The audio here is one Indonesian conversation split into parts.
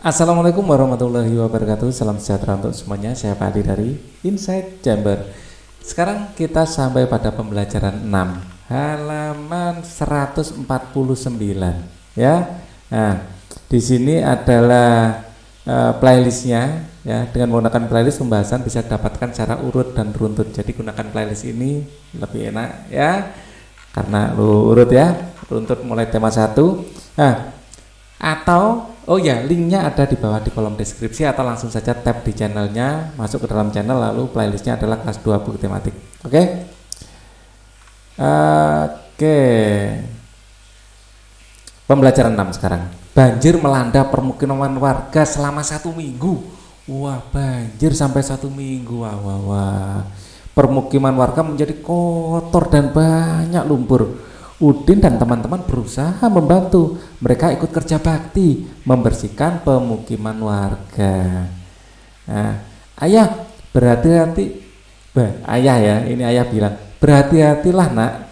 Assalamualaikum warahmatullahi wabarakatuh. Salam sejahtera untuk semuanya. Saya Pak Adi dari Inside Chamber. Sekarang kita sampai pada pembelajaran 6, halaman 149 ya. Nah, di sini adalah playlistnya ya. Dengan menggunakan playlist pembahasan bisa didapatkan secara urut dan runtut. Jadi gunakan playlist ini lebih enak ya. Karena urut ya, runtut mulai tema 1. Nah, atau linknya ada di bawah di kolom deskripsi, atau langsung saja tap di channelnya, masuk ke dalam channel, lalu playlistnya adalah kelas 2 buku tematik. Oke. Pembelajaran 6 sekarang. Banjir melanda permukiman warga selama 1 minggu. Wah, banjir sampai 1 minggu. Wah. Permukiman warga menjadi kotor dan banyak lumpur. Udin dan teman-teman berusaha membantu. Mereka ikut kerja bakti membersihkan pemukiman warga. Nah, ayah berhati-hati. Ayah ya, ini ayah bilang, berhati-hatilah nak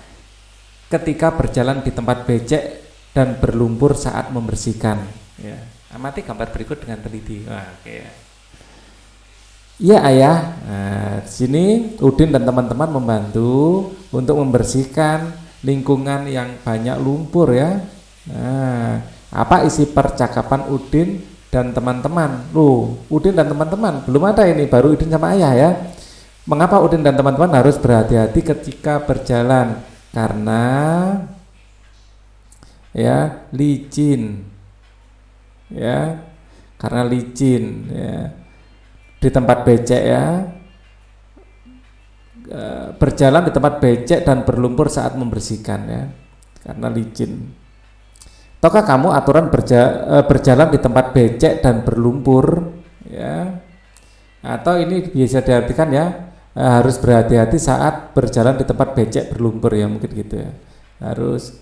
ketika berjalan di tempat becek dan berlumpur saat membersihkan. Ya, amati gambar berikut dengan teliti. Oke. Iya ayah. Nah, di sini Udin dan teman-teman membantu untuk membersihkan lingkungan yang banyak lumpur ya. Nah, apa isi percakapan Udin dan teman-teman? Udin dan teman-teman belum ada ini, baru Udin sama ayah ya. Mengapa Udin dan teman-teman harus berhati-hati ketika berjalan? Karena ya licin. Ya. Karena licin ya. Di tempat becek ya. Berjalan di tempat becek dan berlumpur saat membersihkan ya, karena licin. Tahukah kamu aturan berjalan di tempat becek dan berlumpur ya? Atau ini bisa diartikan ya, harus berhati-hati saat berjalan di tempat becek berlumpur ya, mungkin gitu ya. Harus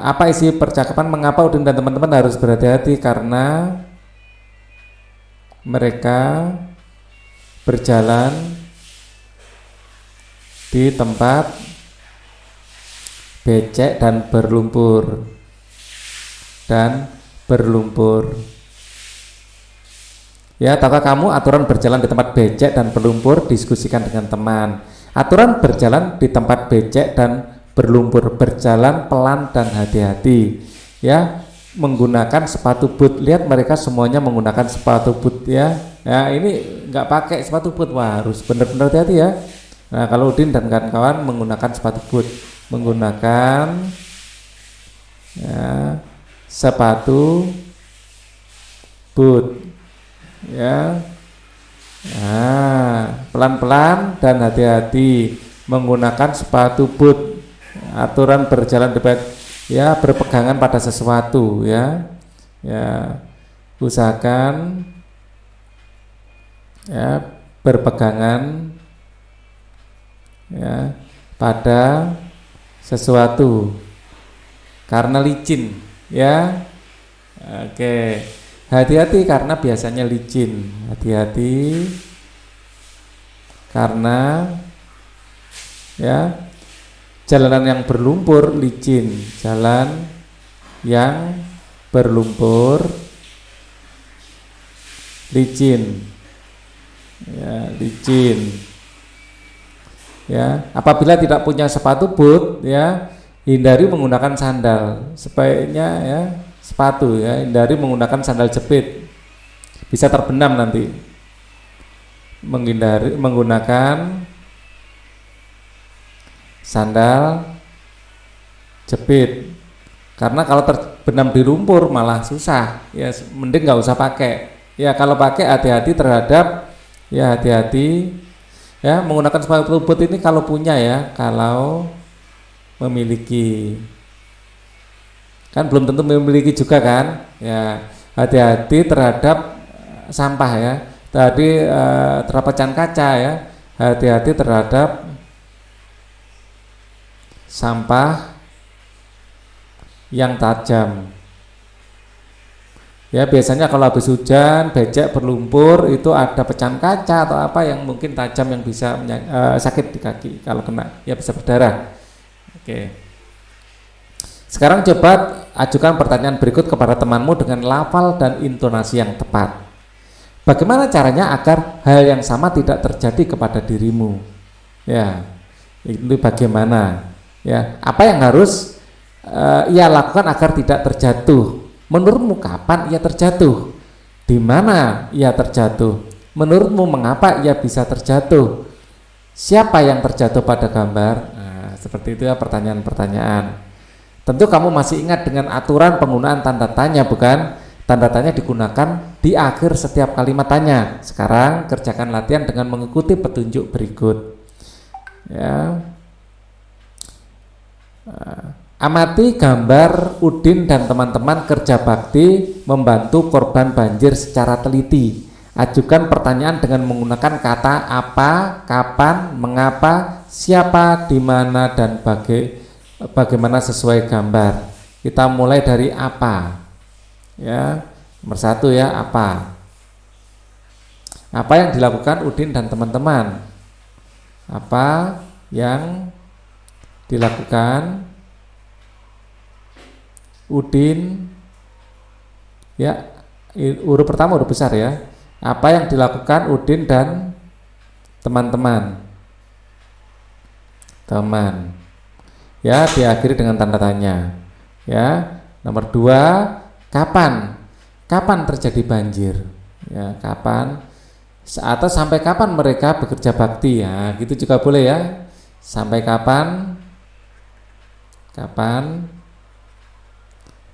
apa isi percakapan? Mengapa Udin dan teman-teman harus berhati-hati? Karena mereka berjalan di tempat becek dan berlumpur ya. Tahukah kamu aturan berjalan di tempat becek dan berlumpur? Diskusikan dengan teman. Aturan berjalan di tempat becek dan berlumpur: berjalan pelan dan hati-hati ya, menggunakan sepatu boot. Lihat mereka semuanya menggunakan sepatu boot ya. Nah, ini nggak pakai sepatu boot, wah harus benar-benar hati-hati ya. Nah, kalau Udin dan kawan-kawan menggunakan sepatu boot, menggunakan ya, sepatu boot ya. Nah, pelan-pelan dan hati-hati menggunakan sepatu boot. Aturan berjalan depan ya, berpegangan pada sesuatu ya. Ya, usahakan ya berpegangan ya pada sesuatu karena licin ya. Oke, hati-hati karena biasanya licin. Hati-hati karena ya jalanan yang berlumpur licin. Jalan yang berlumpur licin ya, licin ya. Apabila tidak punya sepatu boot ya, hindari menggunakan sandal. Sebaiknya ya sepatu ya, hindari menggunakan sandal jepit, bisa terbenam nanti. Menghindari menggunakan sandal jepit, karena kalau terbenam di lumpur malah susah ya, mending nggak usah pakai ya. Kalau pakai hati-hati terhadap ya, hati-hati ya menggunakan sepatu boot ini kalau punya ya, kalau memiliki, kan belum tentu memiliki juga kan ya. Hati-hati terhadap sampah ya, tadi terpecahan kaca ya, hati-hati terhadap sampah yang tajam ya. Biasanya kalau habis hujan becek berlumpur itu ada pecahan kaca atau apa yang mungkin tajam, yang bisa sakit di kaki kalau kena ya, bisa berdarah. Oke. Sekarang coba ajukan pertanyaan berikut kepada temanmu dengan lafal dan intonasi yang tepat. Bagaimana caranya agar hal yang sama tidak terjadi kepada dirimu? Ya, itu bagaimana? Ya, apa yang harus ia lakukan agar tidak terjatuh? Menurutmu kapan ia terjatuh? Di mana ia terjatuh? Menurutmu mengapa ia bisa terjatuh? Siapa yang terjatuh pada gambar? Nah, seperti itu ya pertanyaan-pertanyaan. Tentu kamu masih ingat dengan aturan penggunaan tanda tanya, bukan? Tanda tanya digunakan di akhir setiap kalimat tanya. Sekarang kerjakan latihan dengan mengikuti petunjuk berikut. Ya. Amati gambar Udin dan teman-teman kerja bakti membantu korban banjir secara teliti. Ajukan pertanyaan dengan menggunakan kata apa, kapan, mengapa, siapa, di mana, dan bagaimana sesuai gambar. Kita mulai dari apa. Ya, nomor 1 ya, apa yang dilakukan Udin dan teman-teman? Apa yang dilakukan Udin? Ya, huruf pertama huruf besar ya. Apa yang dilakukan Udin dan teman-teman? Teman. Ya, diakhiri dengan tanda tanya. Ya, nomor 2. Kapan terjadi banjir? Ya, kapan? Atau sampai kapan mereka bekerja bakti? Ya, gitu juga boleh ya. Sampai kapan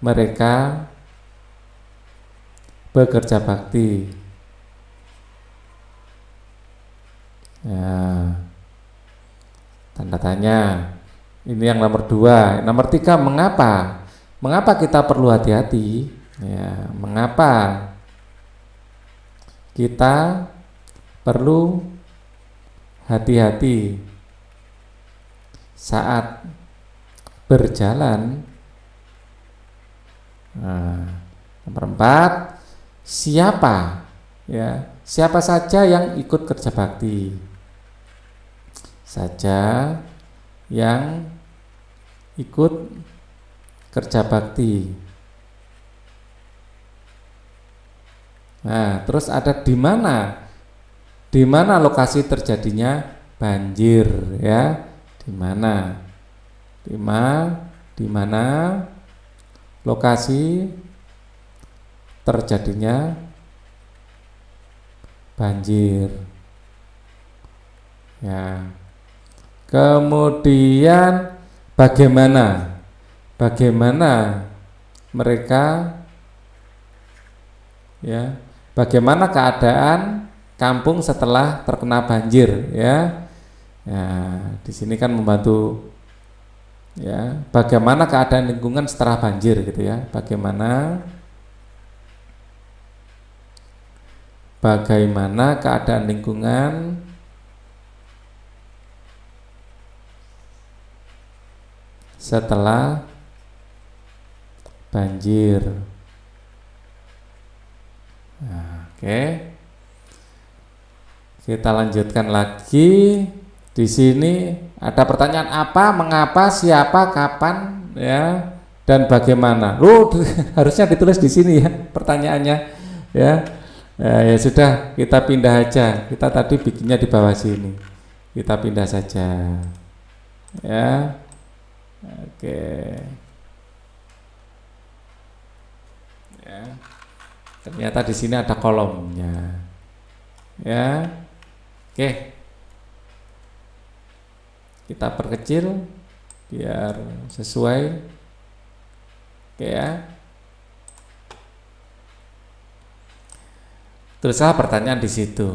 mereka bekerja bakti? Ya, tanda tanya. Ini yang nomor 2. Nomor 3, mengapa? Mengapa kita perlu hati-hati? Ya, mengapa kita perlu hati-hati saat berjalan? Nah, nomor 4, siapa? Ya, siapa saja yang ikut kerja bakti? Saja yang ikut kerja bakti. Nah, terus ada di mana? Di mana lokasi terjadinya banjir ya? Di mana? Di mana lokasi terjadinya banjir? Ya. Kemudian bagaimana mereka, ya, bagaimana keadaan kampung setelah terkena banjir ya. Ya, di sini kan membantu ya, bagaimana keadaan lingkungan setelah banjir gitu ya. Bagaimana keadaan lingkungan setelah banjir. Nah, oke. Kita lanjutkan lagi. Di sini ada pertanyaan apa, mengapa, siapa, kapan, ya, dan bagaimana. Harusnya ditulis di sini ya pertanyaannya, ya. Ya sudah, kita pindah aja. Kita tadi bikinnya di bawah sini. Kita pindah saja. Ya. Oke. Ya. Ternyata di sini ada kolomnya. Ya. Oke. Kita perkecil biar sesuai. Oke ya. Tulislah pertanyaan di situ.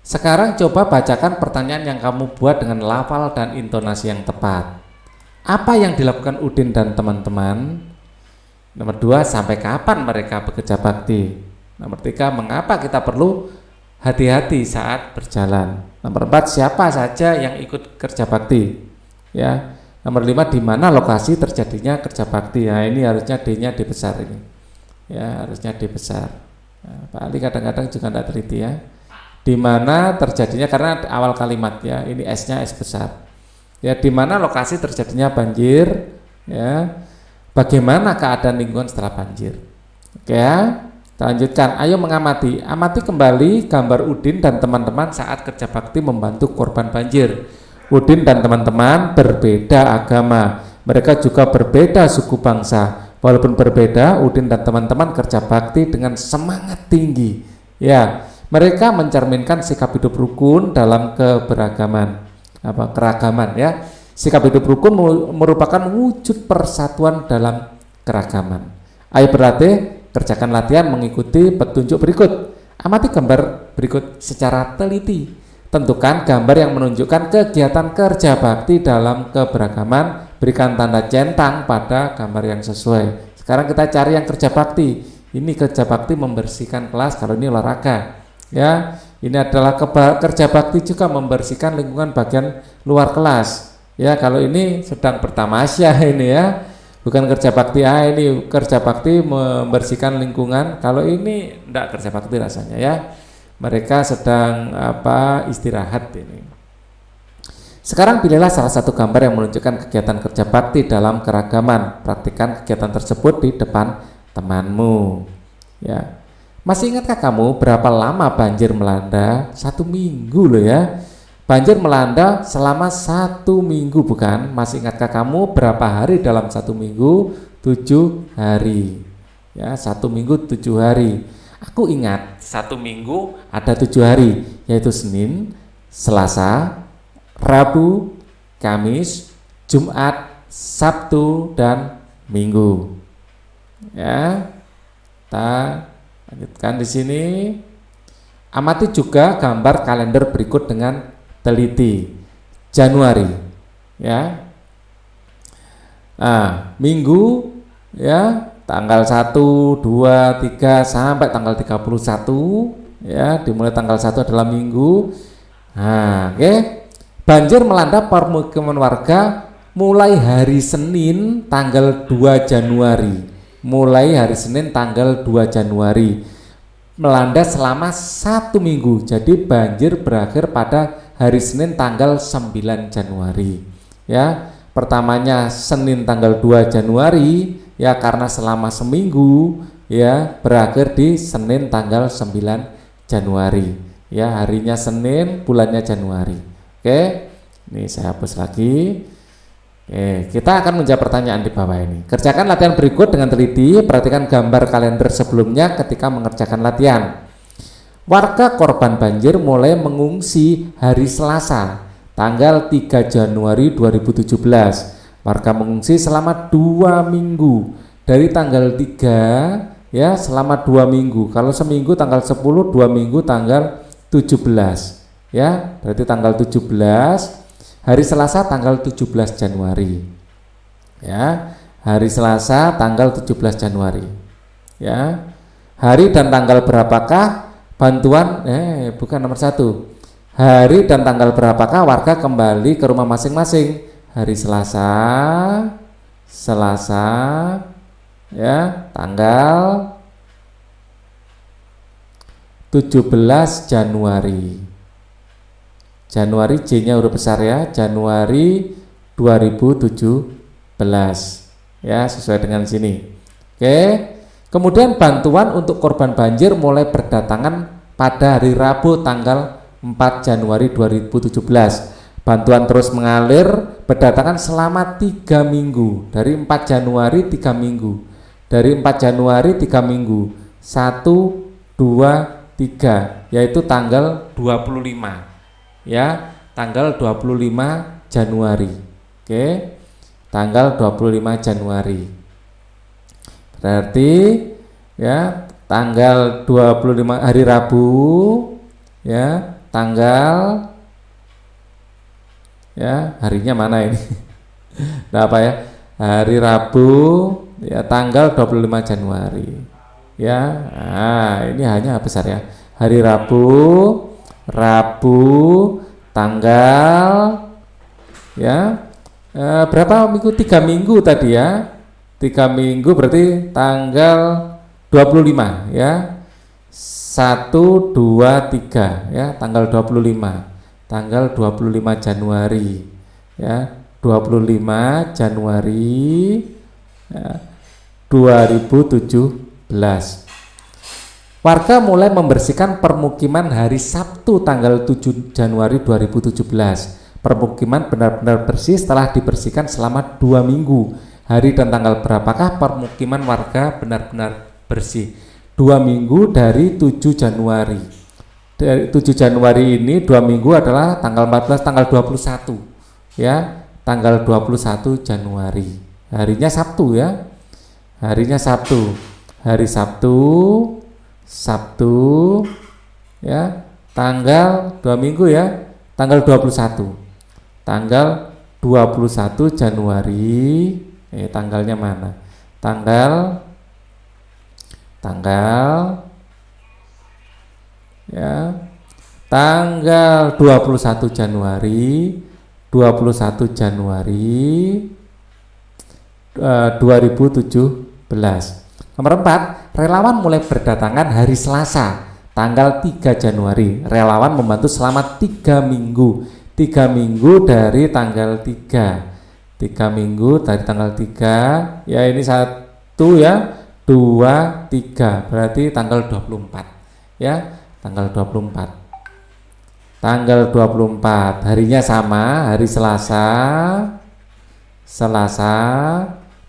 Sekarang coba bacakan pertanyaan yang kamu buat dengan lafal dan intonasi yang tepat. Apa yang dilakukan Udin dan teman-teman? Nomor 2, sampai kapan mereka bekerja bakti? Nomor 3, mengapa kita perlu hati-hati saat berjalan? Nomor 4, siapa saja yang ikut kerja bakti? Ya. Nomor 5, di mana lokasi terjadinya kerja bakti? Nah, ini harusnya D-nya D besar ini. Ya, harusnya D besar. Nah, Pak Ali kadang-kadang juga tidak teliti ya. Di mana terjadinya, karena awal kalimat ya, ini S-nya S besar. Ya, di mana lokasi terjadinya banjir? Ya, bagaimana keadaan lingkungan setelah banjir? Oke ya, kita lanjutkan. Ayo mengamati. Amati kembali gambar Udin dan teman-teman saat kerja bakti membantu korban banjir. Udin dan teman-teman berbeda agama. Mereka juga berbeda suku bangsa. Walaupun berbeda, Udin dan teman-teman kerja bakti dengan semangat tinggi. Ya, mereka mencerminkan sikap hidup rukun dalam keragaman ya. Sikap hidup rukun merupakan wujud persatuan dalam keragaman. Ayo berlatih, kerjakan latihan mengikuti petunjuk berikut. Amati gambar berikut secara teliti. Tentukan gambar yang menunjukkan kegiatan kerja bakti dalam keberagaman. Berikan tanda centang pada gambar yang sesuai. Sekarang kita cari yang kerja bakti. Ini kerja bakti membersihkan kelas, kalau ini olahraga. Ya, ini adalah kerja bakti juga membersihkan lingkungan bagian luar kelas. Ya, kalau ini sedang bertamasya ini ya. Bukan kerja bakti, ini kerja bakti membersihkan lingkungan. Kalau ini enggak kerja bakti rasanya ya. Mereka sedang istirahat ini. Sekarang pilihlah salah satu gambar yang menunjukkan kegiatan kerja bakti dalam keragaman. Praktikkan kegiatan tersebut di depan temanmu. Ya. Masih ingatkah kamu berapa lama banjir melanda? 1 minggu loh ya. Banjir melanda selama 1 minggu bukan? Masih ingatkah kamu berapa hari dalam 1 minggu? 7 hari. Ya, 1 minggu 7 hari. Aku ingat 1 minggu ada 7 hari, yaitu Senin, Selasa, Rabu, Kamis, Jumat, Sabtu, dan Minggu. Ya, kita lanjutkan di sini. Amati juga gambar kalender berikut dengan teliti. Januari, ya. Nah, Minggu, ya, tanggal 1, 2, 3 sampai tanggal 31, ya, dimulai tanggal 1 adalah Minggu. Nah, oke. Banjir melanda permukiman warga mulai hari Senin tanggal 2 Januari. Mulai hari Senin tanggal 2 Januari. Melanda selama 1 minggu. Jadi banjir berakhir pada hari Senin tanggal 9 Januari. Ya, pertamanya Senin tanggal 2 Januari ya, karena selama seminggu ya, berakhir di Senin tanggal 9 Januari. Ya, harinya Senin, bulannya Januari. Oke, ini saya hapus lagi. Oke, kita akan menjawab pertanyaan di bawah ini. Kerjakan latihan berikut dengan teliti. Perhatikan gambar kalender sebelumnya ketika mengerjakan latihan. Warga korban banjir mulai mengungsi hari Selasa, tanggal 3 Januari 2017. Warga mengungsi selama 2 minggu. Dari tanggal 3 ya, selama 2 minggu. Kalau seminggu tanggal 10, 2 minggu tanggal 17. Ya, berarti tanggal 17, hari Selasa tanggal 17 Januari. Ya, hari Selasa tanggal 17 Januari. Ya. Hari dan tanggal berapakah bantuan bukan nomor 1. Hari dan tanggal berapakah warga kembali ke rumah masing-masing? Hari Selasa ya, tanggal 17 Januari. Januari J-nya huruf besar ya, Januari 2017. Ya, sesuai dengan sini. Oke. Kemudian bantuan untuk korban banjir mulai berdatangan pada hari Rabu tanggal 4 Januari 2017. Bantuan terus mengalir berdatangan selama 3 minggu. Dari 4 Januari 3 minggu. Dari 4 Januari 3 minggu. 1, 2, 3, yaitu tanggal 25. Ya, tanggal 25 Januari. Oke. Tanggal 25 Januari. Berarti ya, tanggal 25 hari Rabu ya, tanggal ya, harinya mana ini? Nah, apa ya? Hari Rabu ya, tanggal 25 Januari. Ya. Nah, ini hanya besar ya. Hari Rabu tanggal ya berapa minggu? 3 minggu tadi ya. 3 minggu berarti tanggal 25 ya. 1, 2, 3 ya, tanggal 25. Tanggal 25 Januari ya. 25 Januari ya, 2017. Warga mulai membersihkan permukiman hari Sabtu tanggal 7 Januari 2017. Permukiman benar-benar bersih setelah dibersihkan selama 2 minggu. Hari dan tanggal berapakah permukiman warga benar-benar bersih? 2 minggu dari 7 Januari. Dari 7 Januari ini 2 minggu adalah tanggal 14, tanggal 21. Ya, tanggal 21 Januari. Harinya Sabtu ya. Harinya Sabtu. Hari Sabtu ya, tanggal 2 minggu ya, tanggal 21 Januari. Tanggalnya mana? Tanggal ya, tanggal 21 Januari 2017. Nomor 4, relawan mulai berdatangan hari Selasa, tanggal 3 Januari. Relawan membantu selama 3 minggu. 3 minggu dari tanggal 3. 3 minggu dari tanggal 3. Ya, ini 1 ya, 2, 3. Berarti tanggal 24. Ya, tanggal 24. Tanggal 24. Harinya sama, hari Selasa.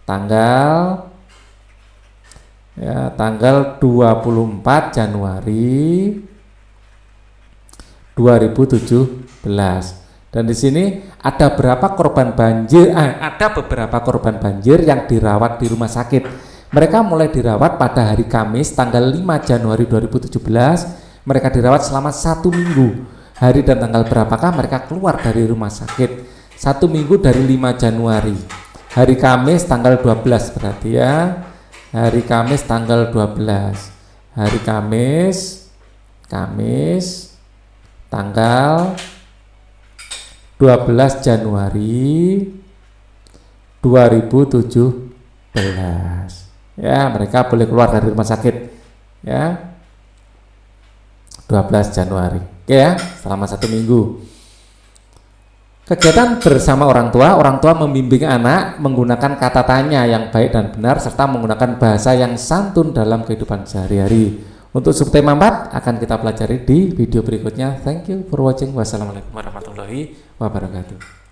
Tanggal ya, tanggal 24 Januari 2017. Dan di sini ada berapa korban banjir? Ada beberapa korban banjir yang dirawat di rumah sakit. Mereka mulai dirawat pada hari Kamis tanggal 5 Januari 2017. Mereka dirawat selama 1 minggu. Hari dan tanggal berapakah mereka keluar dari rumah sakit? 1 minggu dari 5 Januari. Hari Kamis tanggal 12 berarti ya. Hari Kamis tanggal 12. Hari Kamis tanggal 12 Januari 2017. Ya, mereka boleh keluar dari rumah sakit ya. 12 Januari. Oke ya, selama 1 minggu. Kegiatan bersama orang tua membimbing anak menggunakan kata tanya yang baik dan benar serta menggunakan bahasa yang santun dalam kehidupan sehari-hari. Untuk subtema 4 akan kita pelajari di video berikutnya. Thank you for watching. Wassalamualaikum warahmatullahi wabarakatuh.